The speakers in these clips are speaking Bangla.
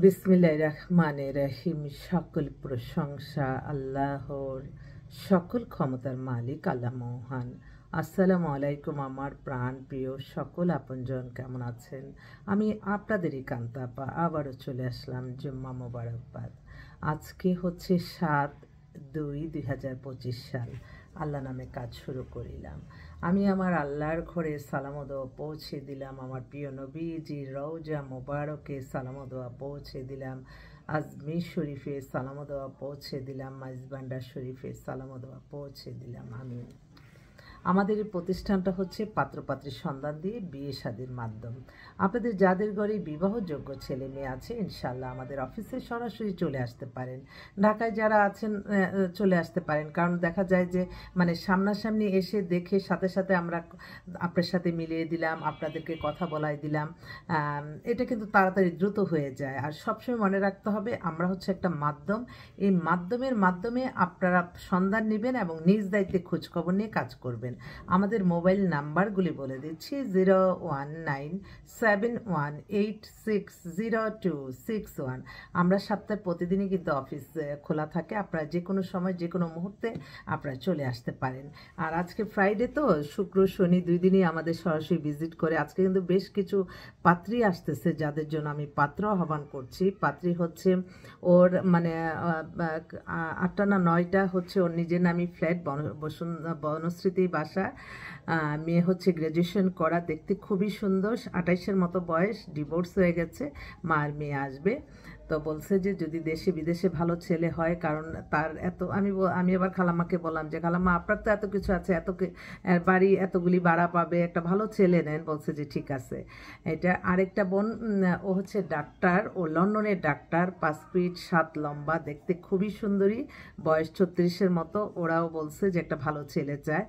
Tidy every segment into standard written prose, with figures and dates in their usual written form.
বিসমিল্লাহির রহমানির রহিম। সকল প্রশংসা আল্লাহর, সকল ক্ষমতার মালিক আল্লাহ মহান। আসসালামু আলাইকুম আমার প্রাণ প্রিয় সকল আপনজন, কেমন আছেন? আমি আপনাদেরই কান্তাপা আবারও চলে আসলাম। জুম্মা মোবারকবাদ। আজকে হচ্ছে 7/2/2025 সাল। আল্লাহ নামে কাজ শুরু করিলাম। আমি আমার আল্লাহর ঘরে সালাম দোয়া পৌঁছে দিলাম। আমার প্রিয় নবীজি রওজা মোবারকে সালাম দোয়া পৌঁছে দিলাম। আজমির শরীফে সালাম দোয়া পৌঁছে দিলাম। মাইজবান্ডার শরীফে সালাম দোয়া পৌঁছে দিলাম। আমি আমাদের এই প্রতিষ্ঠানটা হচ্ছে পাত্রপাত্রীর সন্ধান দিয়ে বিয়ে শাদীর মাধ্যম। আপনাদের যাদের ঘরে বিবাহযোগ্য ছেলে মেয়ে আছে, ইনশাল্লাহ আমাদের অফিসে সরাসরি চলে আসতে পারেন। ঢাকায় যারা আছেন চলে আসতে পারেন, কারণ দেখা যায় যে সামনাসামনি এসে দেখে সাথে সাথে আমরা আপনার সাথে মিলিয়ে দিলাম, আপনাদেরকে কথা বলাই দিলাম। এটা কিন্তু তাড়াতাড়ি দ্রুত হয়ে যায়। আর সবসময় মনে রাখতে হবে আমরা হচ্ছে একটা মাধ্যম। এই মাধ্যমে আপনারা সন্ধান নেবেন এবং নিজ দায়িত্বে খোঁজখবর নিয়ে কাজ করবেন। আমাদের মোবাইল নাম্বারগুলি বলে দিচ্ছি: 01971860261। আমরা সপ্তাহে প্রতিদিনই কিন্তু অফিস খোলা থাকে। আপনারা যে কোনো সময় যে কোনো মুহূর্তে আপনারা চলে আসতে পারেন। আর আজকে ফ্রাইডে তো, শুক্র শনি 2 দিনই আমাদের সরাসরি ভিজিট করে। আজকে কিন্তু বেশ কিছু পাত্রী আসতেছে, যাদের জন্য আমি পাত্র আহ্বান করছি। পাত্রী হচ্ছে ওর 8টা না 9টা হচ্ছে ওর নিজের নামই ফ্ল্যাট, বনশ্রীতে বাসা। মেয়ে হচ্ছে গ্র্যাজুয়েশন করা, দেখতে খুবই সুন্দর, 28-এর মতো বয়স, ডিভোর্স হয়ে গেছে। মার মেয়ে আসবে। তো বলছে যে যদি দেশে বিদেশে ভালো ছেলে হয়, কারণ তার এত আমি আবার খালাম্মাকে বললাম যে খালাম্মা আপনার তো এত কিছু আছে, বাড়ি এতগুলি ভাড়া পাবে, একটা ভালো ছেলে নেন। বলছে যে ঠিক আছে। এটা আরেকটা বোন, ও হচ্ছে ডাক্তার, ও লন্ডনের ডাক্তার, 5 ফিট 7 লম্বা, দেখতে খুবই সুন্দরী, বয়স 36-এর মতো। ওরাও বলছে যে একটা ভালো ছেলে চায়।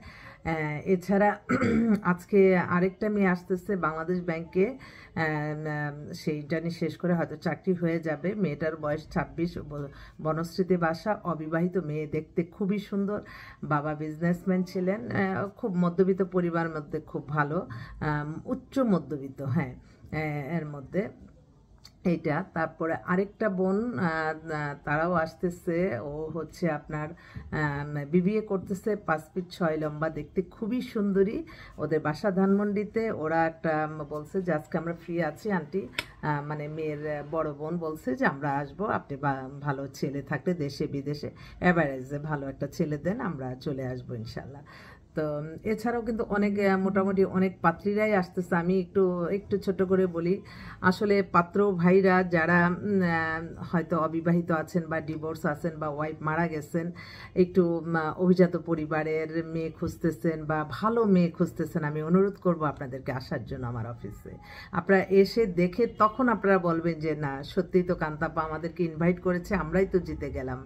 এছাড়া আজকে আরেকটা মেয়ে আসতেছে বাংলাদেশ ব্যাংকে, সেইটা নিয়ে শেষ করে হয়তো চাকরি হয়ে যাবে। মেয়েটার বয়স 26, বনশ্রীতে বাসা, অবিবাহিত মেয়ে, দেখতে খুবই সুন্দর। বাবা বিজনেসম্যান ছিলেন, খুব মধ্যবিত্ত পরিবারের মধ্যে, খুব ভালো, উচ্চ মধ্যবিত্ত, হ্যাঁ, এর মধ্যে এইটা। তারপরে আরেকটা বোন, তারাও আসতেছে। ও হচ্ছে আপনার বিবিএ করতেছে, 5 ফিট 6 লম্বা, দেখতে খুবই সুন্দরী। ওদের বাসা ধানমন্ডিতে। ওরা একটা বলছে যে আজকে আমরা ফ্রি আছি আন্টি, মেয়ের বড় বোন বলছে যে আমরা আসবো, আপনি ভালো ছেলে থাকলে দেশে বিদেশে অ্যাভারেজে ভালো একটা ছেলে দেন, আমরা চলে আসবো ইনশাল্লাহ। তো এছাড়াও কিন্তু অনেক মোটামুটি অনেক পাত্রীরাই আসতেছে। আমি একটু ছোট করে বলি, আসলে পাত্র ভাইরা যারা হয়তো অবিবাহিত আছেন বা ডিভোর্স আছেন বা ওয়াইফ মারা গেছেন, একটু অভিজাত পরিবারের মেয়ে খুঁজতেছেন বা ভালো মেয়ে খুঁজতেছেন, আমি অনুরোধ করব আপনাদেরকে আসার জন্য আমার অফিসে। আপনারা এসে দেখে তখন আপনারা বলবেন যে না, সত্যিই তো কান্তাপা আমাদেরকে ইনভাইট করেছে, আমরাই তো জিতে গেলাম।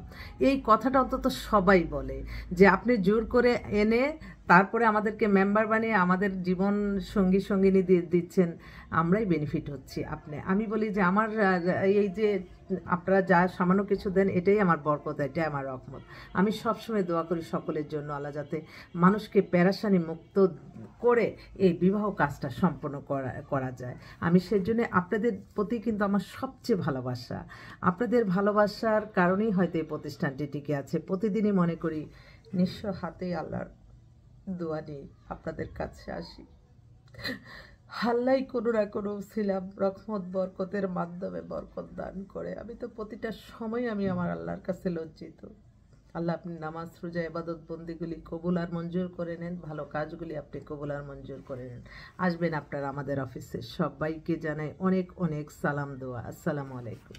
এই কথাটা অন্তত সবাই বলে যে আপনি জোর করে এনে তারপরে আমাদেরকে মেম্বার বানিয়ে আমাদের জীবন সঙ্গিনী দিচ্ছেন, আমরাই বেনিফিট হচ্ছি। আমি বলি যে আমার এই যে আপনারা যা সামান্য কিছু দেন, এটাই আমার বরকত, এটাই আমার রহমত। আমি সবসময় দোয়া করি সকলের জন্য, আল্লাহ যাতে মানুষকে পেরেশানি মুক্ত করে এই বিবাহ কাজটা সম্পন্ন করা যায়। আমি সেজন্য আপনাদের প্রতি কিন্তু আমার সবচেয়ে ভালোবাসা। আপনাদের ভালোবাসার কারণেই হয়তো এই প্রতিষ্ঠানটি টিকে আছে। প্রতিদিনই মনে করি নিঃস্ব হাতে আল্লাহর দোয়া নিয়ে আপনাদের কাছে আসি। হাল্লাই কোনো না কোনো ছিলাম রহমত বরকতের মাধ্যমে বরকত দান করে। আমি তো প্রতিটা সময় আমি আমার আল্লাহর কাছে লজ্জিত। আল্লাহ আপনি নামাজ রোজা ইবাদত বন্দিগুলি কবুল আর মঞ্জুর করে নেন, ভালো কাজগুলি আপনি কবুল আর মঞ্জুর করে নেন। আসবেন আপনারা আমাদের অফিসে। সবাইকে জানাই অনেক অনেক সালাম দোয়া। আসসালামু আলাইকুম।